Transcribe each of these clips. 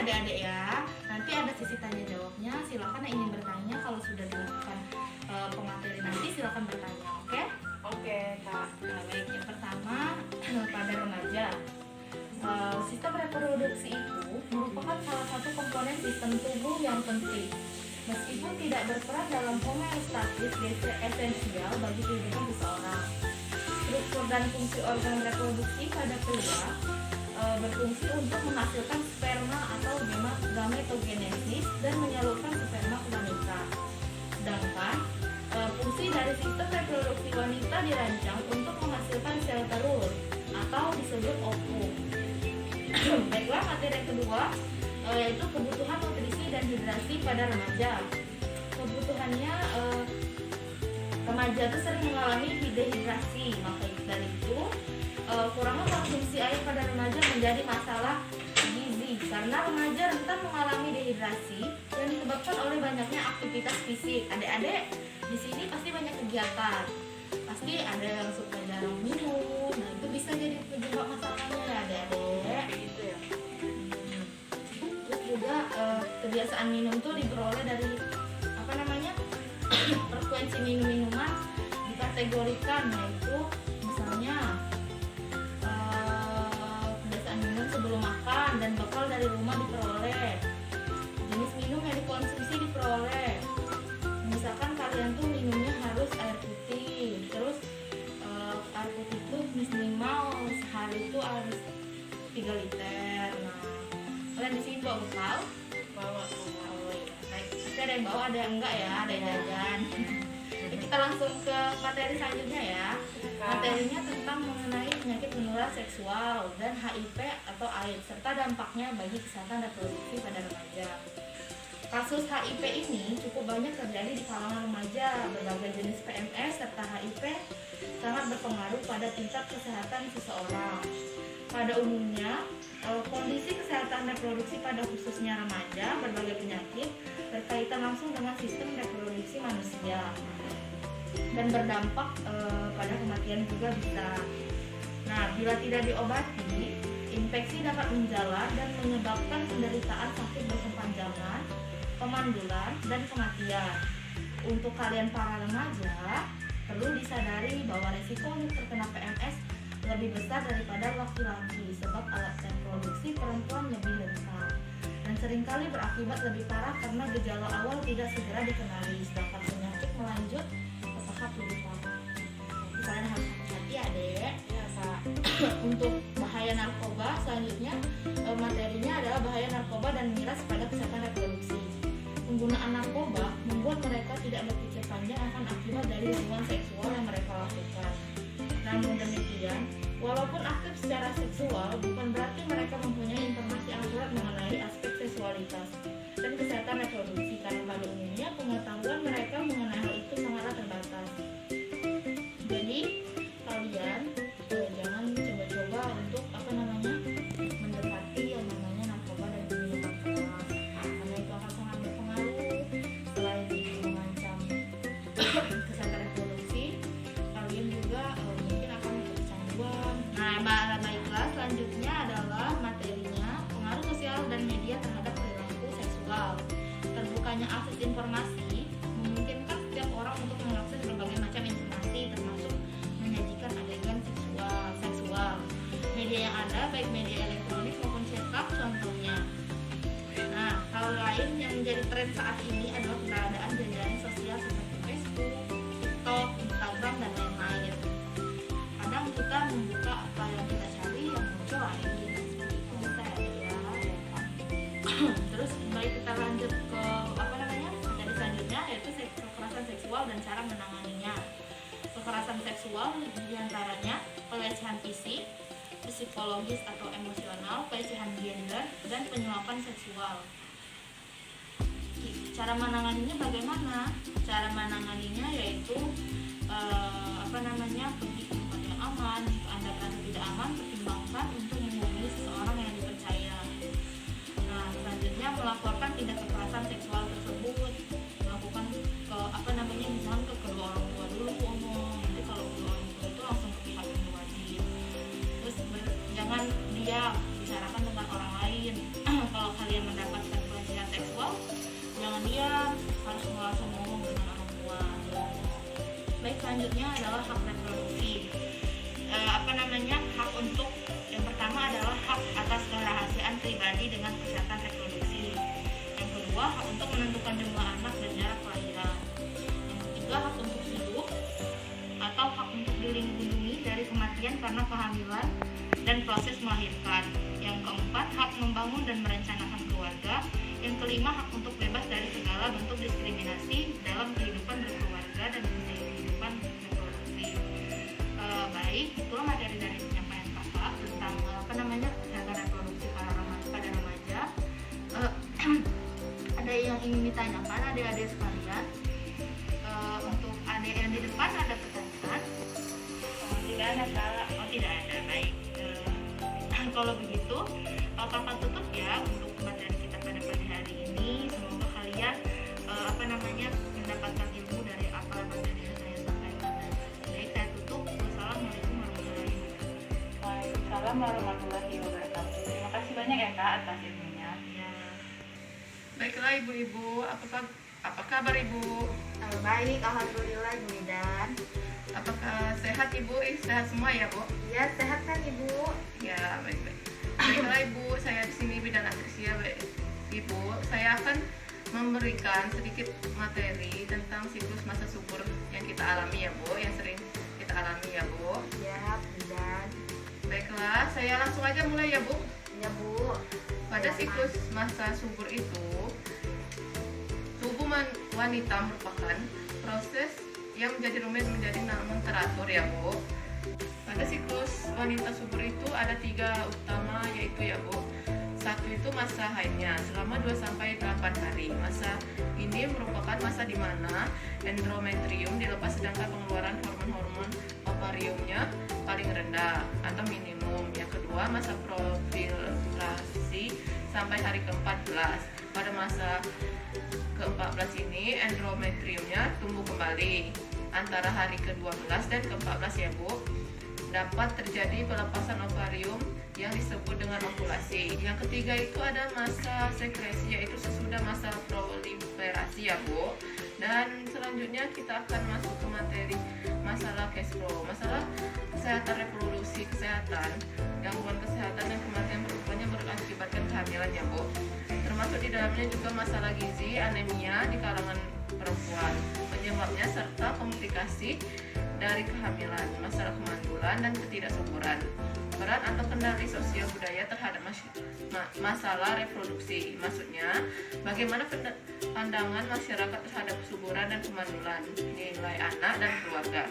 adik-adik ya. Nanti ada sesi tanya jawabnya. Silakan yang ingin bertanya, kalau sudah dilakukan pemateri nanti silakan bertanya. Oke? Oke, Kak. Nah, baik, yang pertama pada remaja. Sistem reproduksi itu merupakan salah satu komponen sistem tubuh yang penting. Meskipun tidak berperan dalam homeostatis esensial bagi kehidupan seseorang. Struktur dan fungsi organ reproduksi pada pria berfungsi untuk menghasilkan sperma atau gametogenesis dan menyalurkan sperma ke wanita. Sedangkan fungsi dari sistem reproduksi wanita dirancang untuk menghasilkan sel telur atau disebut ovum. Baiklah, materi yang kedua yaitu kebutuhan nutrisi dan hidrasi pada remaja. Kebutuhannya remaja itu sering mengalami dehidrasi, maka dari itu kurangnya konsumsi air pada remaja menjadi masalah gizi karena remaja rentan mengalami dehidrasi yang disebabkan oleh banyaknya aktivitas fisik. Adik-adik di sini pasti banyak kegiatan, pasti ada yang suka jarang minum, nah itu bisa jadi penyebab masalahnya ya adik-adik. Begitu ya. Terus juga kebiasaan minum tuh diperoleh dari frekuensi minum-minuman dikategorikan, yaitu misalnya kebiasaan minum sebelum makan dan bekal dari rumah diperoleh, jenis minum yang dikonsumsi diperoleh. Misalkan kalian tuh minumnya harus air putih, terus air putih itu minimal sehari itu harus 3 liter. Nah, kalian di sini bawa bekal? Bawa. Ada yang bawa, ada yang enggak ya, ada yang jajan. Jadi kita langsung ke materi selanjutnya ya. Materinya tentang mengenai penyakit menular seksual dan HIV atau AIDS serta dampaknya bagi kesehatan reproduksi pada remaja. Kasus HIV ini cukup banyak terjadi di kalangan remaja. Berbagai jenis PMS serta HIV sangat berpengaruh pada tingkat kesehatan seseorang. Pada umumnya, kondisi kesehatan reproduksi pada khususnya remaja berbagai penyakit berkaitan langsung dengan sistem reproduksi manusia dan berdampak pada kematian juga bisa. Nah, bila tidak diobati, infeksi dapat menjalar dan menyebabkan penderitaan sakit berkepanjangan, pemandulan, dan kematian. Untuk kalian para remaja, perlu disadari bahwa risiko untuk terkena PMS lebih besar daripada laki-laki sebab alat reproduksi perempuan lebih rentan dan seringkali berakibat lebih parah karena gejala awal tidak segera dikenali, sedangkan penyakit melanjut ke tahap lebih parah. Kalian harus hati-hati adek. Iya, Kak. Untuk bahaya narkoba selanjutnya, materinya adalah bahaya narkoba dan miras pada kesehatan reproduksi. Penggunaan narkoba membuat mereka tidak berpikir panjang akan akibat dari hubungan seksual yang mereka lakukan. Namun demikian, walaupun aktif secara seksual, bukan berarti mereka mempunyai informasi akurat mengenai aspek seksualitas dan kesehatan reproduksi, karena pada umumnya pengetahuan mereka mengenai hal itu sangatlah terbatas. Jadi kalian jangan coba-coba untuk mendekati yang namanya narkoba dan minuman keras, karena itu akan sangat berpengaruh. Selain itu mengancam kesehatan reproduksi, kalian juga mungkin akan kecanduan. Nah, baiklah, selanjutnya adalah materinya pengaruh sosial dan media terhadap perilaku seksual. Terbukanya akses informasi memungkinkan setiap orang untuk mengakses berbagai macam informasi, termasuk menyajikan adegan seksual. Media yang ada, baik media elektronik maupun cetak, contohnya. Nah, hal lain yang menjadi tren saat ini adalah keberadaan jejaring sosial seperti Facebook, TikTok, Instagram, dan lain-lain. Kadang kita membuka apa yang kita cari, yang muncul lagi. Itu bisa ya. Terus baik, kita lanjut ke materi selanjutnya, yaitu kekerasan seksual dan cara menanganinya. Kekerasan seksual diantaranya pelecehan fisik, psikologis atau emosional, pelecehan gender, dan penyuapan seksual. Cara menanganinya bagaimana? Cara menanganinya yaitu pergi ke tempat yang aman. Jika Anda merasa tidak aman, pertimbangkan untuk menghubungi seseorang yang dipercaya. Nah, selanjutnya melaporkan tindak kekerasan seksual tersebut, melakukan misalnya ke kedua orang tua dulu ngomong. Nanti kalau kedua orang tua itu langsung ke pihak yang wajib. Terus jangan diam, bicarakan dengan orang lain. Kalau kalian selanjutnya adalah hak reproduksi. Hak untuk yang pertama adalah hak atas kerahasiaan pribadi dengan kesehatan reproduksi. Yang kedua, hak untuk menentukan jumlah anak dan jarak kelahiran. Yang ketiga, hak untuk hidup atau hak untuk dilindungi dari kematian karena kehamilan dan proses melahirkan. Yang keempat, hak membangun dan merencanakan keluarga. Yang kelima, hak untuk bebas dari segala bentuk diskriminasi dalam kehidupan berkeluarga dan kehidupan reproduksi. Baik, itulah materi dari penyampaian kakak tentang kesehatan reproduksi pada remaja. Ada yang ingin ditanyakan adik-adik sekalian? Untuk adik yang di depan ada pertanyaan? Tidak ada, Kak. Oh, tidak ada. Baik. Kalau begitu, kakak tutup ya untuk materi kita pada pagi hari ini. Semoga kalian mendapatkan ilmu dari apa materi yang saya sampaikan. Baik, saya tutup. Wassalamualaikum warahmatullahi wabarakatuh. Waalaikumsalam warahmatullahi wabarakatuh. Terima kasih banyak ya, Kak, atas ilmunya. Ya. Baiklah ibu-ibu, apa kabar ibu? Baik, alhamdulillah Ibu Midan. Apakah sehat ibu? Sehat semua ya bu? Ya, sehat kan Ibu? Ya baik-baik. Baiklah ibu, saya di sini Bidan Atricia. Ibu, saya akan memberikan sedikit materi tentang siklus masa subur yang kita alami ya bu, yang sering kita alami ya bu. Ya, Midan. Baiklah, saya langsung aja mulai ya bu. Ya Bu. Pada siklus masa subur itu, tubuh wanita merupakan proses yang menjadi rumit menjadi namun teratur ya bu. Pada siklus wanita subur itu ada 3 utama yaitu ya bu. Satu itu masa haidnya selama 2-8 hari. Masa ini merupakan masa di mana endometrium dilepas sedangkan pengeluaran hormon-hormon ovariumnya paling rendah atau minimum. Yang kedua masa profilasi sampai hari ke-14. Pada masa ke-14 ini endometriumnya tumbuh kembali. Antara hari ke-12 dan ke-14 ya bu, dapat terjadi pelepasan ovarium yang disebut dengan ovulasi. Yang ketiga itu ada masa sekresi, yaitu sesudah masa proliferasi ya bu. Dan selanjutnya kita akan masuk ke materi masalah cash flow, masalah kesehatan reproduksi, gangguan kesehatan dan kematian perempuannya berakibatkan kehamilan ya bu. Termasuk di dalamnya juga masalah gizi, anemia di kalangan perempuan, penyebabnya serta komplikasi dari kehamilan, masalah kemandulan dan ketidaksuburan. Peran atau kendali sosial budaya terhadap masalah reproduksi, maksudnya bagaimana pandangan masyarakat terhadap kesuburan dan kemandulan, nilai anak dan keluarga.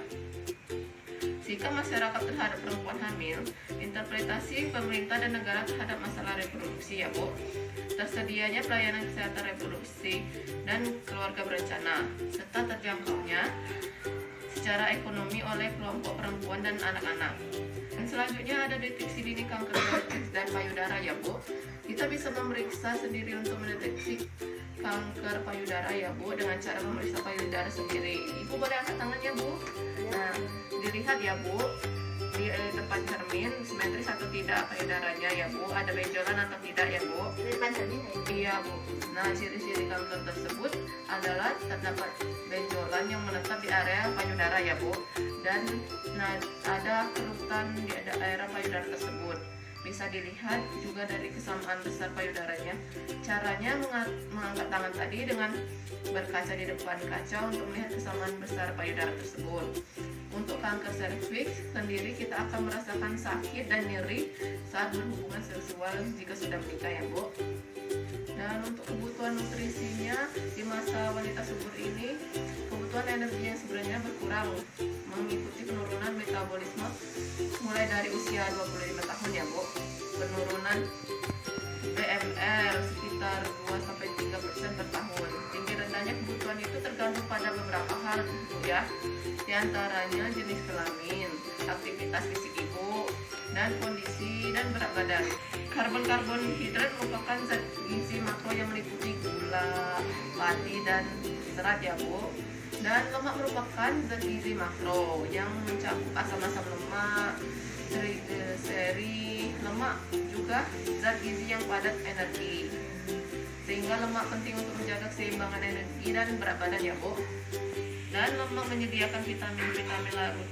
Sikap masyarakat terhadap perempuan hamil, interpretasi pemerintah dan negara terhadap masalah reproduksi ya bu. Tersedianya pelayanan kesehatan reproduksi dan keluarga berencana, serta terjangkaunya secara ekonomi oleh kelompok perempuan dan anak-anak. Dan selanjutnya ada deteksi dini kanker cervix dan payudara ya bu. Kita bisa memeriksa sendiri untuk mendeteksi kanker payudara ya bu dengan cara memeriksa payudara sendiri. Ibu boleh angkat tangannya bu. Nah, dilihat ya bu di tempat cermin simetris atau tidak payudaranya ya bu, ada benjolan atau tidak ya bu. Iya bu. Nah, ciri-ciri kanker tersebut adalah terdapat benjolan yang menetap di area payudara ya bu, dan ada kerutan di daerah payudara tersebut. Bisa dilihat juga dari kesamaan besar payudaranya. Caranya mengangkat tangan tadi dengan berkaca di depan kaca untuk melihat kesamaan besar payudara tersebut. Untuk kanker serviks sendiri kita akan merasakan sakit dan nyeri saat berhubungan seksual jika sudah menikah ya bu. Dan untuk kebutuhan nutrisinya di masa wanita subur ini, kebutuhan energi yang sebenarnya berkurang mengikuti penurunan metabolisme mulai dari usia 25 tahun ya bu. Penurunan BMR sekitar 2-3% per tahun. Tinggi rendahnya kebutuhan itu tergantung pada beberapa hal bu ya. Di antaranya jenis kelamin, aktivitas fisik ibu, dan kondisi dan berat badan. Karbon-karbohidrat merupakan zat gizi makro yang meliputi gula, padi, dan serat ya bu. Dan lemak merupakan zat gizi makro yang mencakup asam-asam lemak, trigliserid. Lemak juga zat gizi yang padat energi, sehingga lemak penting untuk menjaga keseimbangan energi dan berat badan ya bu. Dan lemak menyediakan vitamin-vitamin larut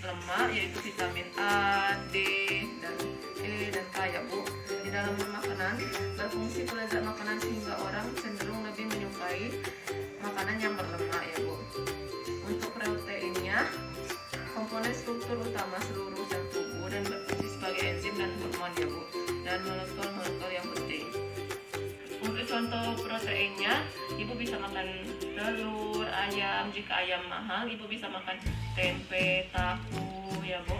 lemak, yaitu vitamin A, D, dan E, dan K ya Bu. Di dalam makanan berfungsi pelezat makanan sehingga orang cenderung lebih menyukai makanan yang berlemak ya Bu. Untuk proteinnya, komponen struktur utama seluruh sel tubuh dan berfungsi sebagai enzim dan hormon ya Bu, dan molekul-molekul yang penting. Untuk contoh proteinnya, ibu bisa makan telur, ayam. Jika ayam mahal, ibu bisa makan tempe, tahu ya Bu.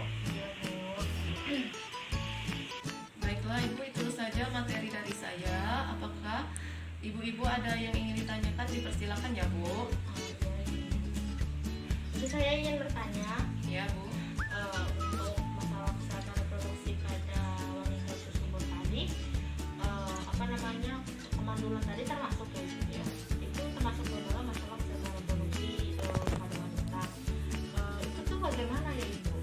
Baiklah ibu, itu saja materi dari saya. Apakah ibu-ibu ada yang ingin ditanyakan? Dipersilakan ya Bu. Jadi saya ingin bertanya Ya Bu. untuk masalah kesehatan reproduksi pada wanita tersebut tadi, kemandulan tadi termasuk ya Ibu ya? Itu termasuk dalam masalah kesehatan reproduksi pada wanita. Itu tuh bagaimana ya Ibu?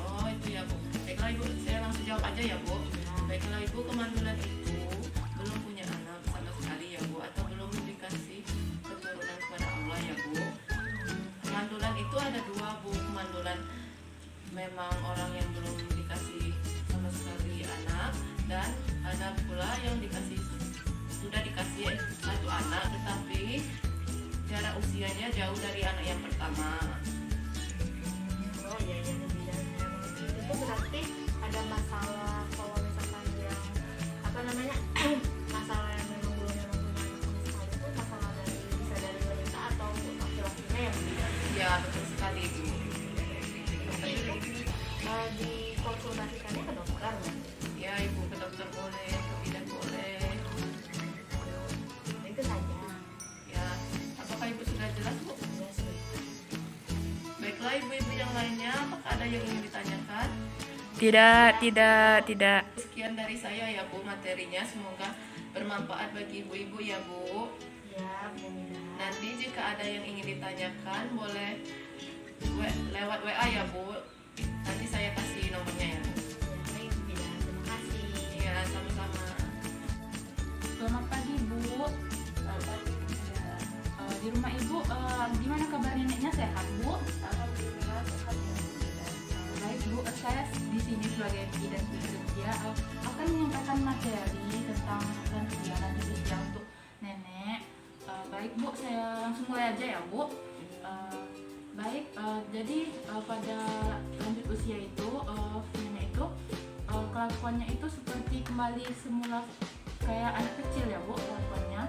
Oh itu ya Bu. Baiklah ibu, saya langsung jawab aja ya Bu. Baiklah ibu, kemandulan itu belum punya anak sama sekali ya Bu, atau belum dikasih keturunan kepada Allah ya Bu. Kemandulan itu ada dua Bu. Kemandulan memang orang yang belum dikasih sama sekali anak, dan ada pula yang sudah dikasih satu anak tetapi jarak usianya jauh dari anak yang pertama. Oh iya ya, itu berarti ada masalah kalau misalkan yang masalah yang memang belum punya anak sama sekali, itu masalah bisa dari wanita atau laki-lakinya yang tidak. Ya betul sekali Bu. Dikonsultasikannya ke dokter kan? Ya ibu, ke dokter boleh, ke bidan boleh. Itu saja. Ya, apakah ibu sudah jelas Bu? Ya sudah. Baiklah ibu-ibu yang lainnya, apakah ada yang ingin ditanyakan? Tidak. Sekian dari saya ya Bu materinya, semoga bermanfaat bagi ibu-ibu ya Bu. Ya, mudah. Nanti jika ada yang ingin ditanyakan boleh lewat WA ya Bu. Nanti saya kasih nomornya ya Bu. Baik, ya, terima kasih. Iya, sama-sama. Selamat pagi Bu. Di rumah Ibu gimana kabar neneknya, sehat Bu? Alhamdulillah sehat ya Bu. Baik Bu, saya di sini sebagai bidan kerja akan menyampaikan materi tentang lansia untuk nenek. Baik Bu, saya langsung mulai aja ya Bu. Baik, jadi pada lanjut usia itu nenek itu kelakuannya itu seperti kembali semula kayak anak kecil ya Bu kelakuannya.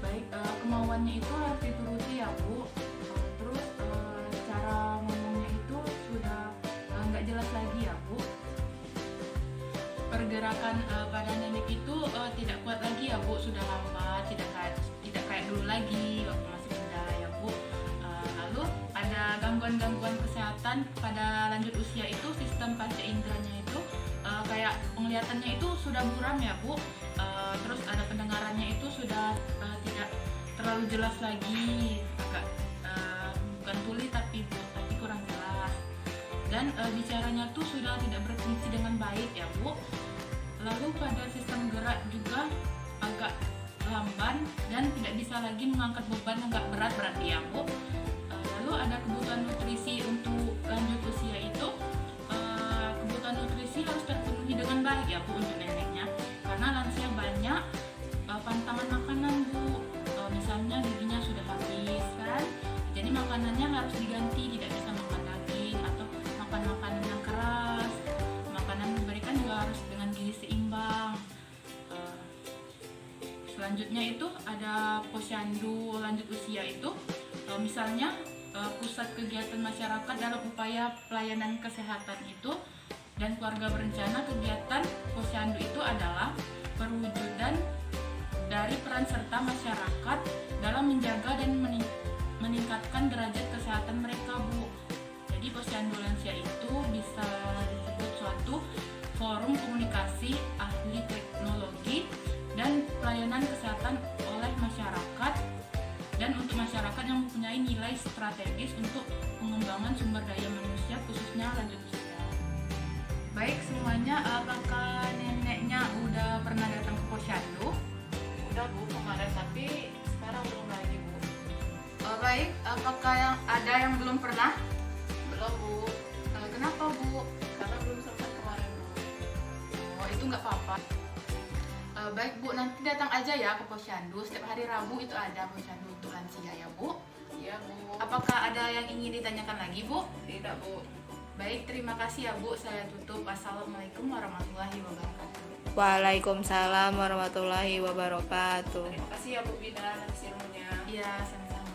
Baik, kemauannya itu harus dituruti ya Bu. Terus cara ngomongnya itu sudah nggak jelas lagi ya Bu. Pergerakan pada nenek itu tidak kuat lagi ya Bu, sudah lambat, tidak kayak dulu lagi waktu masih muda ya Bu. Lalu ada gangguan-gangguan kesehatan pada lanjut usia itu, sistem panca inderanya itu kayak penglihatannya itu sudah buram ya Bu. Terus ada pendengarannya itu sudah tidak terlalu jelas lagi, agak bukan tuli tapi kurang jelas. Dan bicaranya tuh sudah tidak berfungsi dengan baik ya Bu. Lalu pada sistem gerak juga agak lamban dan tidak bisa lagi mengangkat beban yang agak berat berarti ya Bu. Lalu ada kebutuhan nutrisi untuk lanjut usia itu, kebutuhan nutrisi harus terpenuhi dengan baik ya Bu untuk neneknya, karena lansia banyak pantangan makanan Bu. Misalnya giginya sudah habis kan, jadi makanannya harus diganti, tidak bisa makan daging atau makan makanan yang keras. Makanan diberikan juga harus dengan gizi seimbang. Selanjutnya itu ada posyandu lanjut usia itu, misalnya pusat kegiatan masyarakat dalam upaya pelayanan kesehatan itu dan keluarga berencana. Kegiatan posyandu itu adalah perwujudan dari peran serta masyarakat dalam menjaga dan meningkatkan derajat kesehatan mereka Bu. Jadi posyandu lansia itu bisa disebut suatu forum komunikasi ahli teknologi dan pelayanan kesehatan oleh masyarakat, dan untuk masyarakat yang mempunyai nilai strategis untuk pengembangan sumber daya manusia khususnya lanjut usia. Baik semuanya, apakah neneknya udah pernah datang ke posyandu? Udah Bu kemarin, tapi sekarang belum lagi Bu. Baik, Apakah ada yang belum pernah? Belum Bu, Kenapa Bu? karena belum sempat kemarin Bu. Oh, itu nggak apa-apa. Baik Bu, nanti datang aja ya ke Posyandu. Setiap hari Rabu itu ada Posyandu untuk lansia ya Bu. Iya Bu. Apakah ada yang ingin ditanyakan lagi Bu? Tidak Bu. Baik, terima kasih ya Bu. Saya tutup. Assalamualaikum warahmatullahi wabarakatuh. Waalaikumsalam warahmatullahi wabarakatuh. Terima kasih ya Bu Bidan atas ilmunya. Iya, sama-sama.